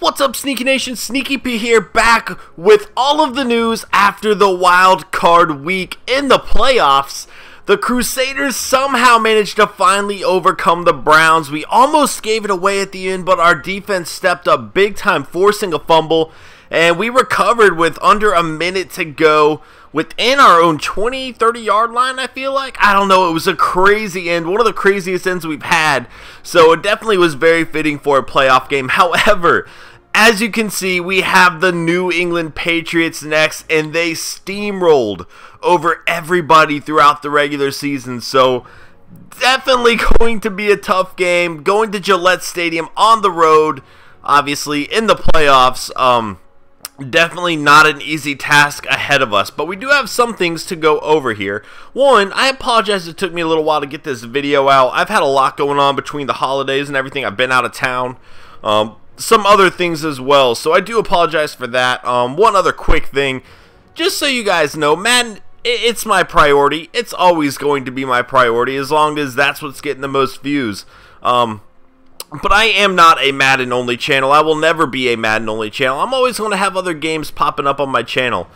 What's up, Sneaky Nation? Sneaky P here, back with all of the news after the wild card week in the playoffs. The Crusaders somehow managed to finally overcome the Browns. We almost gave it away at the end, but our defense stepped up big time, forcing a fumble, and we recovered with under a minute to go within our own 20-30 yard line. I feel like, I don't know, it was a crazy end, one of the craziest ends we've had, so it definitely was very fitting for a playoff game. However, as you can see, we have the New England Patriots next, and they steamrolled over everybody throughout the regular season. So definitely going to be a tough game. Going to Gillette Stadium on the road, obviously in the playoffs. Definitely not an easy task ahead of us, but we do have some things to go over here. One, I apologize it took me a little while to get this video out. I've had a lot going on between the holidays and everything. I've been out of town. Some other things as well, so I do apologize for that. One other quick thing, just so you guys know, Madden, it's my priority. It's always going to be my priority as long as that's what's getting the most views. But I am not a Madden only channel. I will never be a Madden only channel. I'm always going to have other games popping up on my channel.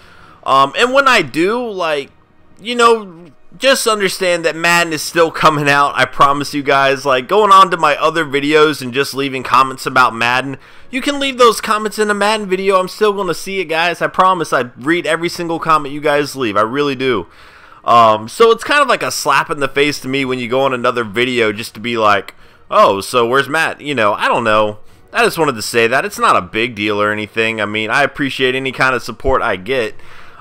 And when I do, like, you know, just understand that Madden is still coming out. I promise you guys. Like, going on to my other videos and just leaving comments about Madden, you can leave those comments in a Madden video. I'm still going to see it, guys. I promise. I read every single comment you guys leave. I really do. So it's kind of like a slap in the face to me when you go on another video just to be like, oh, so where's Matt? You know, I don't know. I just wanted to say that. It's not a big deal or anything. I mean, I appreciate any kind of support I get.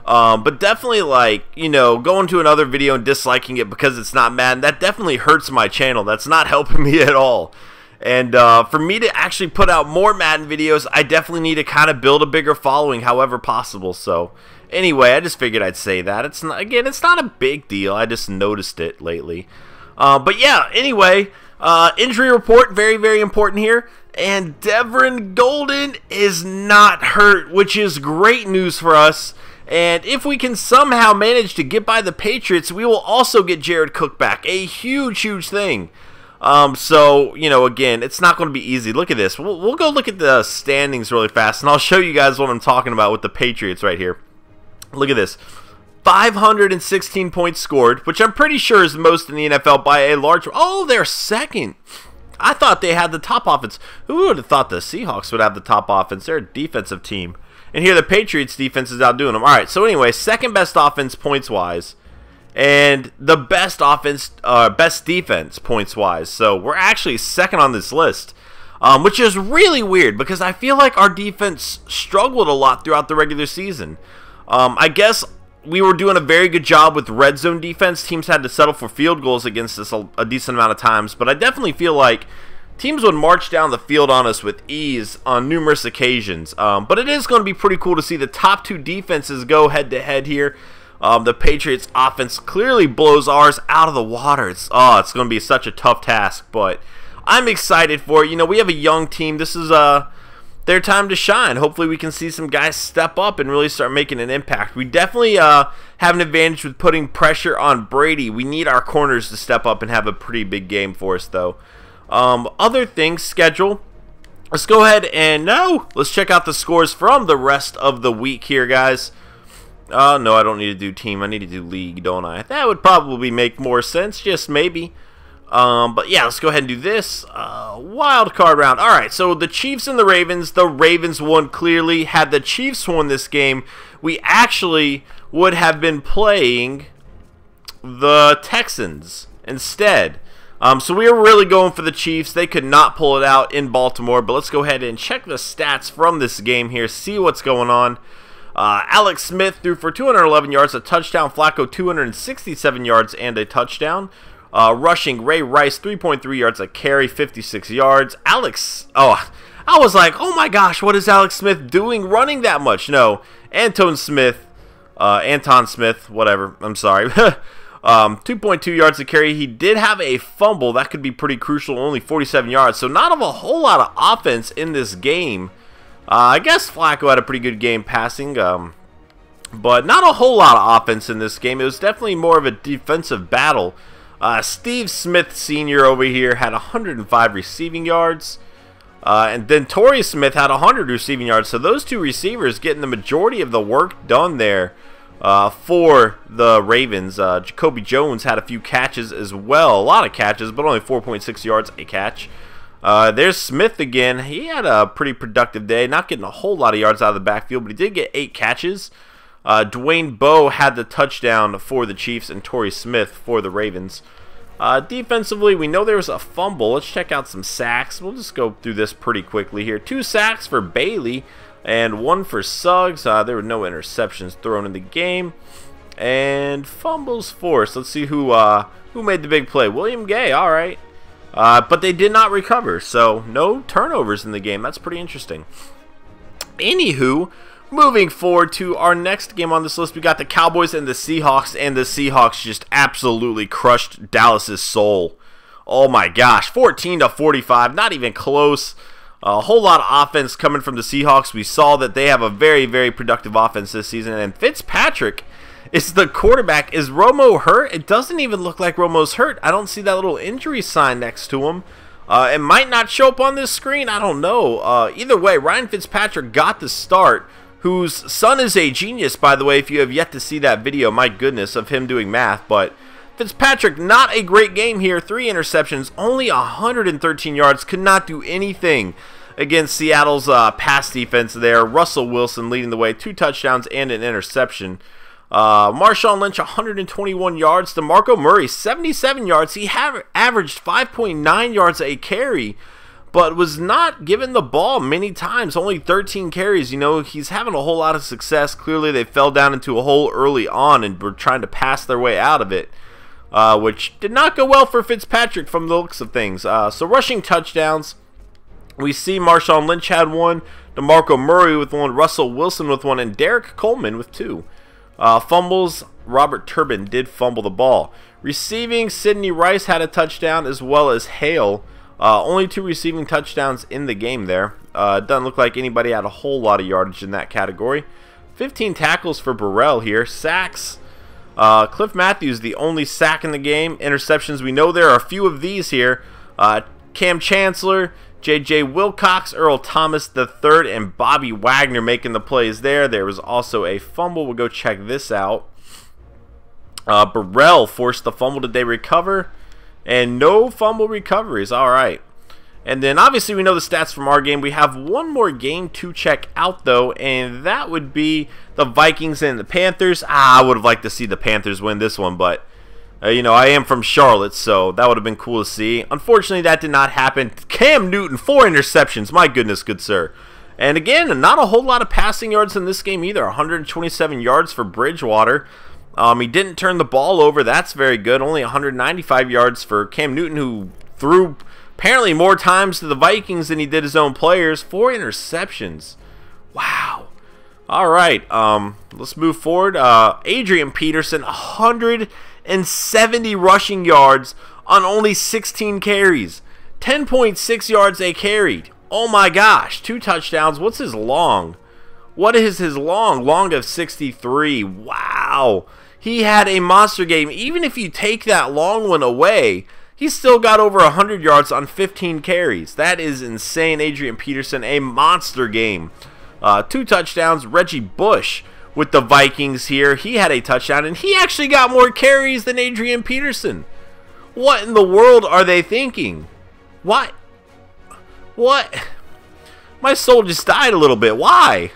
But definitely, like, you know, going to another video and disliking it because it's not Madden, that definitely hurts my channel. That's not helping me at all. And for me to actually put out more Madden videos, I definitely need to kind of build a bigger following however possible. So anyway, I just figured I'd say that. It's not, again, it's not a big deal. I just noticed it lately. But yeah, anyway, injury report, very, very important here. And Devin Golden is not hurt, which is great news for us. And if we can somehow manage to get by the Patriots, we will also get Jared Cook back. A huge, huge thing. So, you know, again, it's not going to be easy. Look at this. We'll go look at the standings really fast, and I'll show you guys what I'm talking about with the Patriots right here. Look at this. 516 points scored, which I'm pretty sure is most in the NFL by a large... Oh, they're second. I thought they had the top offense. Who would have thought the Seahawks would have the top offense? They're a defensive team. And here the Patriots defense is outdoing them. Alright, so anyway, second best offense points-wise. And the best offense, best defense points-wise. So we're actually second on this list. Which is really weird because I feel like our defense struggled a lot throughout the regular season. I guess we were doing a very good job with red zone defense. Teams had to settle for field goals against us a decent amount of times. But I definitely feel like teams would march down the field on us with ease on numerous occasions. But it is going to be pretty cool to see the top two defenses go head-to-head here. The Patriots offense clearly blows ours out of the water. It's going to be such a tough task, but I'm excited for it. You know, we have a young team. This is their time to shine. Hopefully we can see some guys step up and really start making an impact. We definitely have an advantage with putting pressure on Brady. We need our corners to step up and have a pretty big game for us, though. Other things, schedule. Let's go ahead and let's check out the scores from the rest of the week here, guys. No, I don't need to do team. I need to do league, don't I? That would probably make more sense, just maybe. But yeah, let's go ahead and do this. Wild card round. Alright, so the Chiefs and the Ravens won clearly. Had the Chiefs won this game, we actually would have been playing the Texans instead. So we were really going for the Chiefs. They could not pull it out in Baltimore. But let's go ahead and check the stats from this game here. See what's going on. Alex Smith threw for 211 yards, a touchdown. Flacco 267 yards and a touchdown. Rushing, Ray Rice 3.3 yards a carry, 56 yards. I was like, oh my gosh, what is Alex Smith doing running that much? No, Anton Smith, whatever. I'm sorry. 2.2 yards a carry. He did have a fumble. That could be pretty crucial, only 47 yards. So not a whole lot of offense in this game. I guess Flacco had a pretty good game passing, but not a whole lot of offense in this game. It was definitely more of a defensive battle. Steve Smith Sr. over here had 105 receiving yards. And then Torrey Smith had 100 receiving yards. So those two receivers getting the majority of the work done there for the Ravens. Jacoby Jones had a few catches as well. A lot of catches, but only 4.6 yards a catch. There's Smith again. He had a pretty productive day. Not getting a whole lot of yards out of the backfield, but he did get 8 catches. Dwayne Bowe had the touchdown for the Chiefs and Torrey Smith for the Ravens. Defensively, we know there was a fumble. Let's check out some sacks. We'll just go through this pretty quickly here. 2 sacks for Bailey and 1 for Suggs. There were no interceptions thrown in the game. And fumbles forced. Let's see who made the big play. William Gay, all right. But they did not recover, so no turnovers in the game. That's pretty interesting. Anywho, moving forward to our next game on this list, we got the Cowboys and the Seahawks just absolutely crushed Dallas's soul. Oh my gosh, 14-45, not even close. A whole lot of offense coming from the Seahawks. We saw that they have a very, very productive offense this season, and Fitzpatrick is the quarterback. Is Romo hurt? It doesn't even look like Romo's hurt. I don't see that little injury sign next to him. It might not show up on this screen. I don't know. Either way, Ryan Fitzpatrick got the start, whose son is a genius, by the way, if you have yet to see that video, my goodness, of him doing math. But Fitzpatrick, not a great game here. 3 interceptions, only 113 yards, could not do anything against Seattle's pass defense there. Russell Wilson leading the way, 2 touchdowns and an interception. Marshawn Lynch, 121 yards. DeMarco Murray, 77 yards. He averaged 5.9 yards a carry, but was not given the ball many times. Only 13 carries. You know, he's having a whole lot of success. Clearly, they fell down into a hole early on and were trying to pass their way out of it, which did not go well for Fitzpatrick from the looks of things. So rushing touchdowns, we see Marshawn Lynch had 1, DeMarco Murray with 1, Russell Wilson with 1, and Derek Coleman with 2. Fumbles, Robert Turbin did fumble the ball. Receiving, Sidney Rice had a touchdown as well as Hale. Only 2 receiving touchdowns in the game there. Doesn't look like anybody had a whole lot of yardage in that category. 15 tackles for Burrell here. Sacks, Cliff Matthews the only sack in the game. Interceptions, we know there are a few of these here. Cam Chancellor, J.J. Wilcox, Earl Thomas III, and Bobby Wagner making the plays there. There was also a fumble. We'll go check this out. Burrell forced the fumble. Did they recover? And no fumble recoveries. All right. And then obviously we know the stats from our game. We have one more game to check out though, and that would be the Vikings and the Panthers. I would have liked to see the Panthers win this one, but you know, I am from Charlotte, so that would have been cool to see. Unfortunately, that did not happen. Cam Newton, 4 interceptions. My goodness, good sir. And again, not a whole lot of passing yards in this game either. 127 yards for Bridgewater. He didn't turn the ball over. That's very good. Only 195 yards for Cam Newton, who threw apparently more times to the Vikings than he did his own players. 4 interceptions. Wow. All right, let's move forward. Adrian Peterson, 170 rushing yards on only 16 carries. 10.6 yards a carry. Oh my gosh, 2 touchdowns. What's his long? What is his long? Long of 63. Wow. He had a monster game. Even if you take that long one away, he still got over 100 yards on 15 carries. That is insane. Adrian Peterson, a monster game. 2 touchdowns. Reggie Bush with the Vikings here. He had a touchdown, and he actually got more carries than Adrian Peterson. What in the world are they thinking? What? My soul just died a little bit. Why?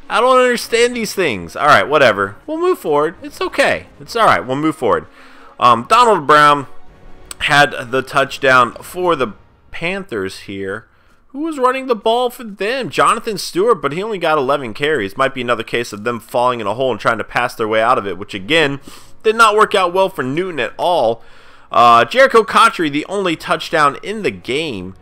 I don't understand these things. All right, whatever. We'll move forward. It's okay. It's all right. We'll move forward. Donald Brown had the touchdown for the Panthers here. Who was running the ball for them? Jonathan Stewart, but he only got 11 carries. Might be another case of them falling in a hole and trying to pass their way out of it, which again, did not work out well for Newton at all. Jericho Cotchery, the only touchdown in the game.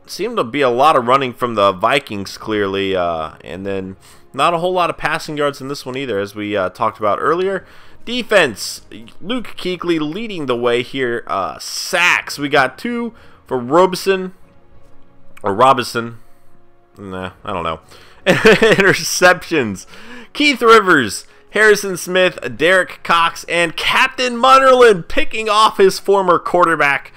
Seemed to be a lot of running from the Vikings, clearly, and then not a whole lot of passing yards in this one either, as we talked about earlier. Defense, Luke Kuechly leading the way here. Sacks, we got 2 for Robinson. Nah, I don't know. Interceptions, Keith Rivers, Harrison Smith, Derek Cox, and Captain Munnerlyn picking off his former quarterback.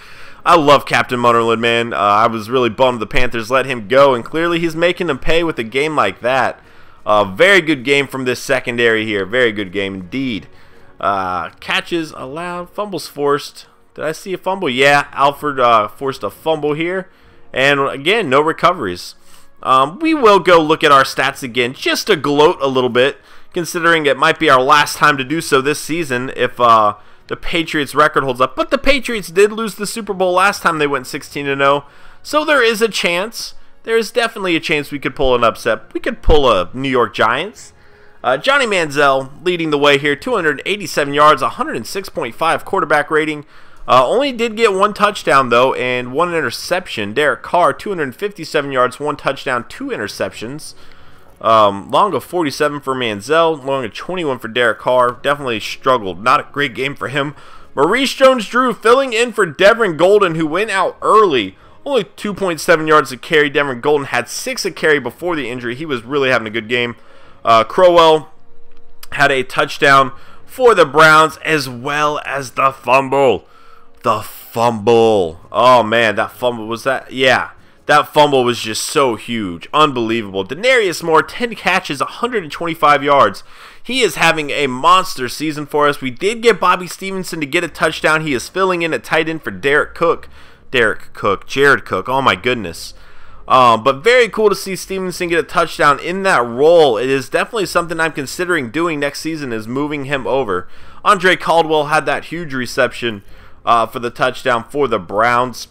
I love Captain Munnerlyn, man. I was really bummed the Panthers let him go, and clearly he's making them pay with a game like that. Very good game from this secondary here. Very good game indeed. Catches allowed, fumbles forced. Did I see a fumble? Yeah, Alford forced a fumble here. And again, no recoveries. We will go look at our stats again just to gloat a little bit, considering it might be our last time to do so this season if the Patriots record holds up. But the Patriots did lose the Super Bowl last time they went 16-0. So there is a chance. There is definitely a chance we could pull an upset. We could pull a New York Giants. Johnny Manziel leading the way here. 287 yards, 106.5 quarterback rating. Only did get one touchdown, though, and one interception. Derek Carr, 257 yards, one touchdown, two interceptions. Long of 47 for Manziel, long of 21 for Derek Carr. Definitely struggled. Not a great game for him. Maurice Jones-Drew filling in for Devin Golden, who went out early. Only 2.7 yards a carry. Devin Golden had 6 a carry before the injury. He was really having a good game. Crowell had a touchdown for the Browns, as well as the fumble. The fumble. Oh, man, that fumble was that? Yeah, that fumble was just so huge. Unbelievable. Denarius Moore, 10 catches, 125 yards. He is having a monster season for us. We did get Bobby Stevenson to get a touchdown. He is filling in at tight end for Jared Cook. Oh, my goodness. But very cool to see Stevenson get a touchdown in that role. It is definitely something I'm considering doing next season, is moving him over. Andre Caldwell had that huge reception for the touchdown for the Browns.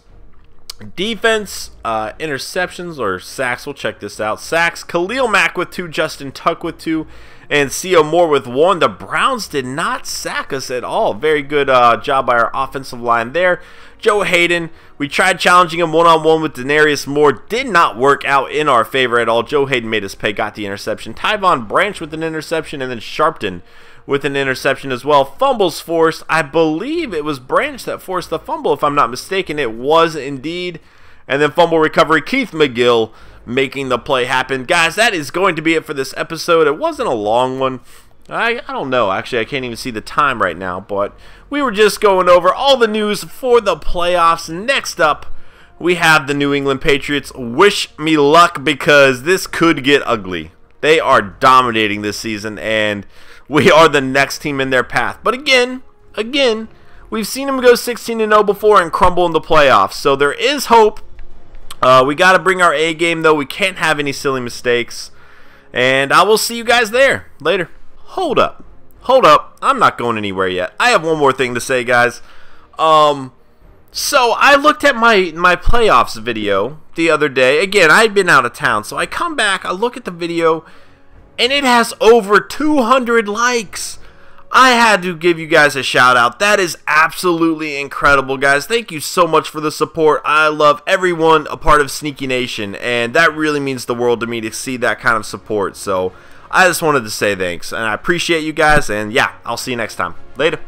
Defense, interceptions or sacks. We'll check this out. Sacks, Khalil Mack with 2, Justin Tuck with 2, and C.O. Moore with 1. The Browns did not sack us at all. Very good job by our offensive line there. Joe Hayden, we tried challenging him one-on-one with Denarius Moore. Did not work out in our favor at all. Joe Hayden made his pay, got the interception. Tyvon Branch with an interception, and then Sharpton with an interception as well. Fumbles forced. I believe it was Branch that forced the fumble, if I'm not mistaken. It was indeed. And then fumble recovery, Keith McGill making the play happen. Guys, that is going to be it for this episode. It wasn't a long one. I don't know. Actually, I can't even see the time right now. But we were just going over all the news for the playoffs. Next up, we have the New England Patriots. Wish me luck, because this could get ugly. They are dominating this season, and we are the next team in their path. But again, we've seen them go 16-0 before and crumble in the playoffs. So there is hope. We got to bring our A game, though. We can't have any silly mistakes. And I will see you guys there later. Hold up. I'm not going anywhere yet. I have one more thing to say, guys. So I looked at my playoffs video the other day. Again, I had been out of town. So I come back, I look at the video, and it has over 200 likes. I had to give you guys a shout out. That is absolutely incredible, guys. Thank you so much for the support. I love everyone a part of Sneaky Nation, and that really means the world to me to see that kind of support. So I just wanted to say thanks, and I appreciate you guys, and yeah, I'll see you next time. Later.